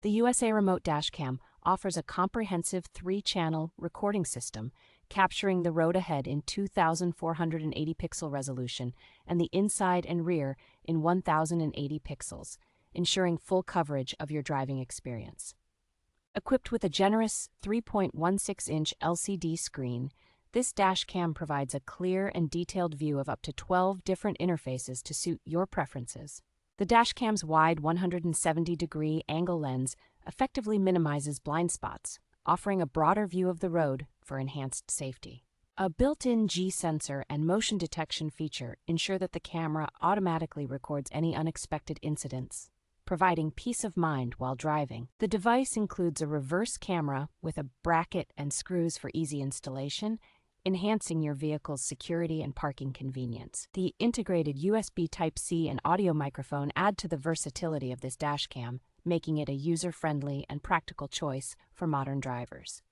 The USARemote Dash Cam offers a comprehensive 3-channel recording system, capturing the road ahead in 2,480 pixel resolution and the inside and rear in 1,080 pixels, ensuring full coverage of your driving experience. Equipped with a generous 3.16-inch LCD screen, this dash cam provides a clear and detailed view of up to 12 different interfaces to suit your preferences. The dash cam's wide 170-degree angle lens effectively minimizes blind spots, offering a broader view of the road for enhanced safety. A built-in G sensor and motion detection feature ensure that the camera automatically records any unexpected incidents, providing peace of mind while driving. The device includes a reverse camera with a bracket and screws for easy installation, enhancing your vehicle's security and parking convenience. The integrated USB Type-C and audio microphone add to the versatility of this dash cam, making it a user-friendly and practical choice for modern drivers.